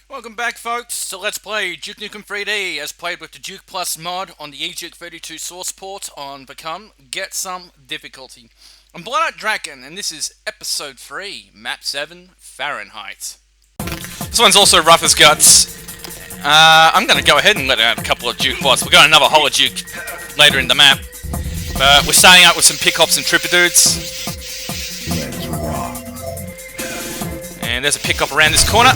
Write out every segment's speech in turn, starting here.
Welcome back, folks. So let's play Duke Nukem 3D as played with the Duke Plus mod on the Eduke32 source port on Become Get Some Difficulty. I'm Blood Out Dragon, and this is episode 3, map 7, Fahrenheit. This one's also rough as guts. I'm going to go ahead and let out a couple of Duke bots. We've got another Holo Duke later in the map. But we're starting out with some pick-hops and tripadudes. And there's a pick-up around this corner.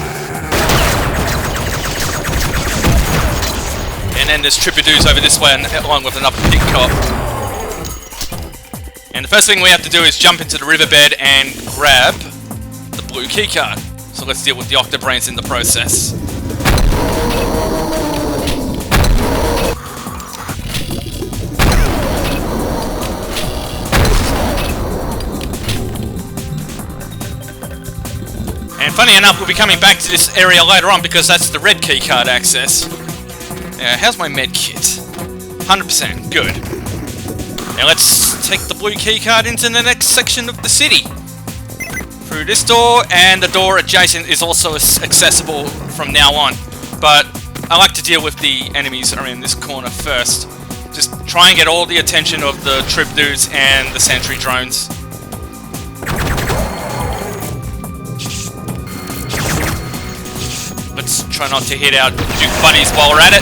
And then there's tripadudes over this way along with another pick-up. And the first thing we have to do is jump into the riverbed and grab the blue keycard. So let's deal with the octobrains in the process. And funny enough, we'll be coming back to this area later on because that's the red keycard access. How's my med kit? 100%, good. Now let's take the blue keycard into the next section of the city. Through this door, and the door adjacent is also accessible from now on. But I like to deal with the enemies around this corner first. Just try and get all the attention of the trip dudes and the sentry drones. Let's try not to hit our Duke buddies while we're at it.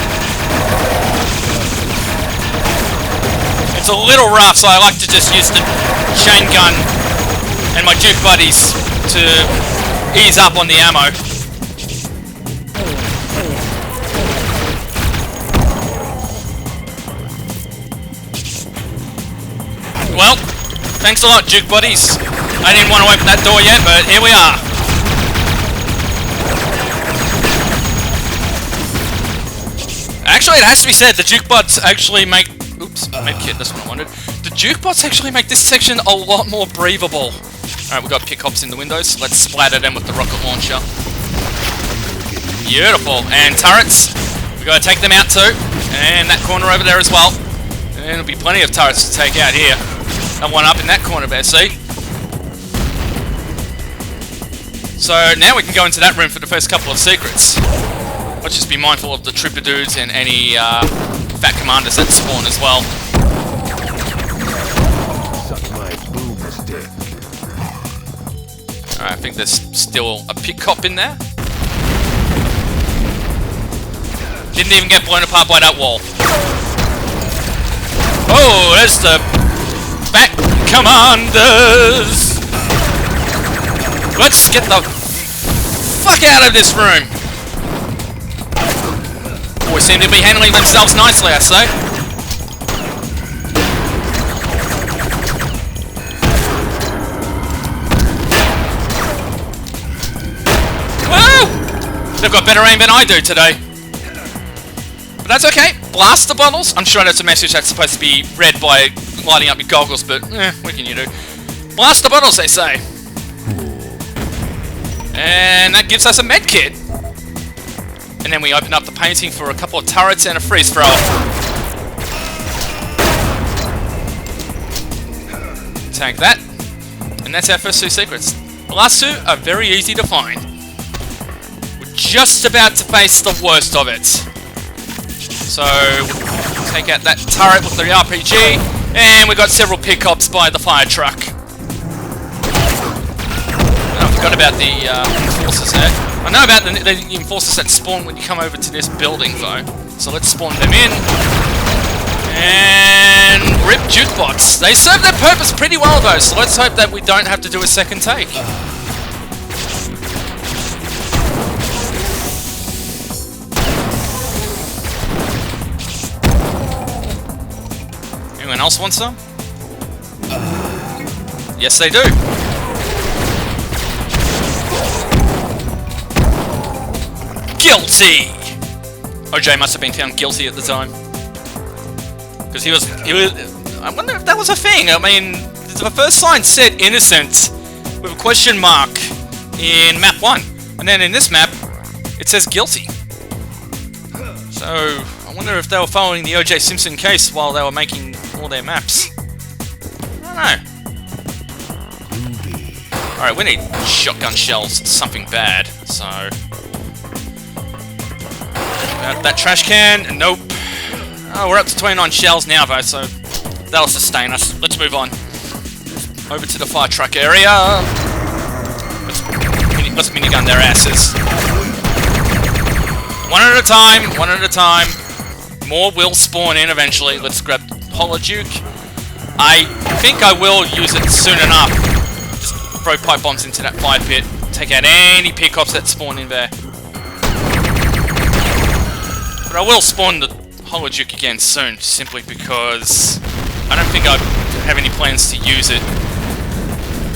It's a little rough, so I like to just use the chain gun and my Duke buddies to ease up on the ammo. Well, thanks a lot, Duke buddies. I didn't want to open that door yet, but here we are. Actually, it has to be said, the jukebots actually make... Oops, medkit, that's what I wanted. The jukebots actually make this section a lot more breathable. Alright, we've got pick-hops in the windows. Let's splatter them with the rocket launcher. Beautiful. And turrets. We've got to take them out too. And that corner over there as well. And there'll be plenty of turrets to take out here. That one up in that corner there, see? So now we can go into that room for the first couple of secrets. Let's just be mindful of the tripadudes and any fat commanders that spawn as well. Alright, I think there's still a pick-cop in there. Didn't even get blown apart by that wall. Oh, there's the fat commanders! Let's get the fuck out of this room! Boys seem to be handling themselves nicely, I say. Woo! They've got better aim than I do today. But that's okay. Blast the bottles. I'm sure that's a message that's supposed to be read by lighting up your goggles, but what can you do? Blast the bottles, they say. And that gives us a med kit. And then we open up the painting for a couple of turrets and a freeze thrower. Take that. And that's our first two secrets. The last two are very easy to find. We're just about to face the worst of it. So, we'll take out that turret with the RPG. And we've got several pick-ups by the fire truck. I forgot about the enforcers there. I know about the enforcers that spawn when you come over to this building, though. So let's spawn them in. And rip jukebots. They serve their purpose pretty well, though, so let's hope that we don't have to do a second take. Anyone else want some? Yes, they do. Guilty! OJ must have been found guilty at the time. Because he was... I wonder if that was a thing. I mean, the first sign said innocent with a question mark in map 1. And then in this map, it says guilty. So, I wonder if they were following the OJ Simpson case while they were making all their maps. I don't know. Alright, we need shotgun shells, something bad, so... That trash can, nope. Oh, we're up to 29 shells now though, so that'll sustain us. Let's move on. Over to the fire truck area. Let's minigun their asses. One at a time, one at a time. More will spawn in eventually. Let's grab Holoduke. I think I will use it soon enough. Just throw pipe bombs into that fire pit. Take out any pickups that spawn in there. But I will spawn the Holoduke again soon, simply because I don't think I have any plans to use it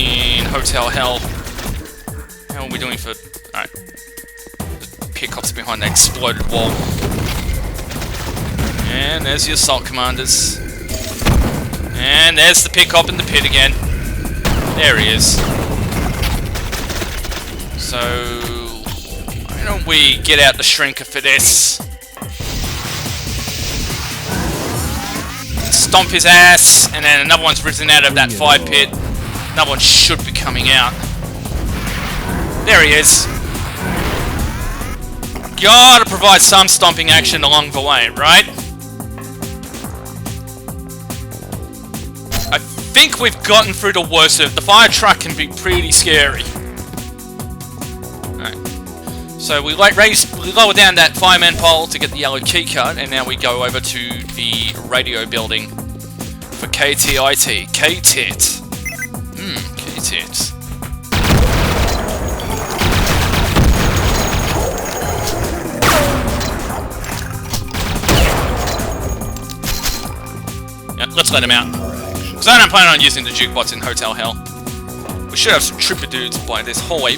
in Hotel Hell. How are we doing for... Alright. The pickups behind the exploded wall. And there's your assault commanders. And there's the pickup in the pit again. There he is. So... why don't we get out the shrinker for this? Stomp his ass, and then another one's risen out of that fire pit. Another one should be coming out. There he is. Gotta provide some stomping action along the way, right? I think we've gotten through the worst of it. The fire truck can be pretty scary. Alright. So we lower down that fireman pole to get the yellow keycard, and now we go over to the radio building for KTIT. KTIT. KTIT. Yeah, let's let him out. Because I don't plan on using the jukebox in Hotel Hell. We should have some trooper dudes by this hallway.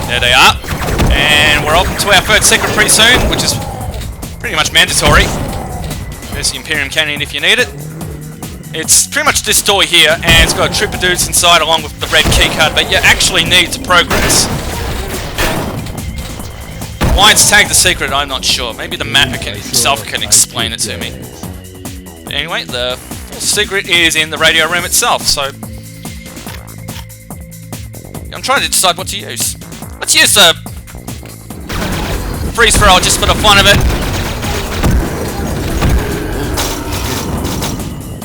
There they are. And we're open to our third secret pretty soon, which is pretty much mandatory. There's the Imperium Canyon if you need it. It's pretty much this door here, and it's got trooper dudes inside along with the red keycard, but you actually need to progress. Why it's tagged the secret, I'm not sure. Maybe the mapper himself can explain it to me. But anyway, the full secret is in the radio room itself, so... I'm trying to decide what to use. Let's use the freeze throw just for the fun of it.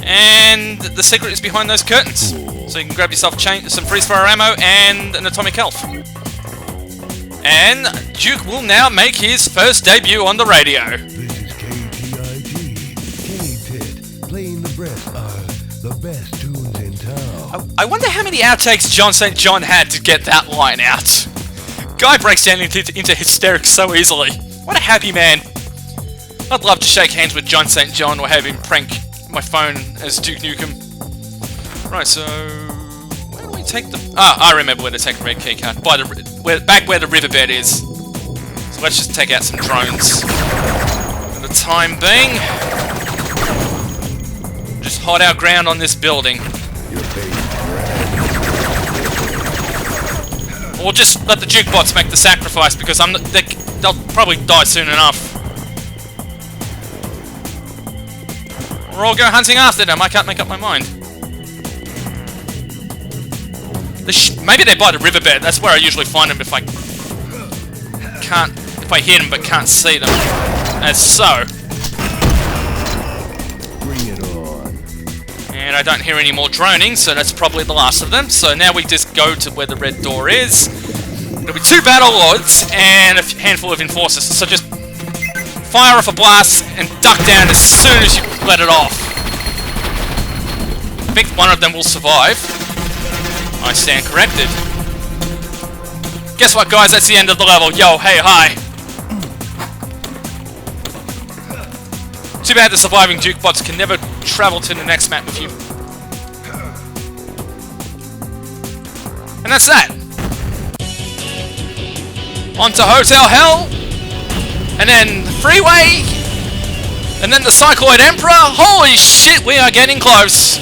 And the secret is behind those curtains. So you can grab yourself some freeze throw ammo and an atomic health. And Duke will now make his first debut on the radio. This is KTIT, K-Tit, playing the best tunes in town. I wonder how many outtakes John St. John had to get that line out. Guy breaks down into hysterics so easily. What a happy man. I'd love to shake hands with John St. John or have him prank my phone as Duke Nukem. Right, so... where do we take the... I remember where to take the red keycard. Back where the riverbed is. So let's just take out some drones. For the time being... just hold our ground on this building. Or just let the jukebox make the sacrifice, because they'll probably die soon enough. Or I'll go hunting after them, I can't make up my mind. Maybe they're by the riverbed, that's where I usually find them if I hear them but can't see them. As so. Bring it on. And I don't hear any more droning, so that's probably the last of them. So now we just go to where the red door is. There'll be 2 battle lords and a handful of enforcers, so just fire off a blast and duck down as soon as you let it off. I think one of them will survive. I stand corrected. Guess what, guys? That's the end of the level. Yo, hey, hi. Too bad the surviving jukebox can never travel to the next map with you. And that's that. On to Hotel Hell. And then the Freeway. And then the Cycloid Emperor. Holy shit, we are getting close.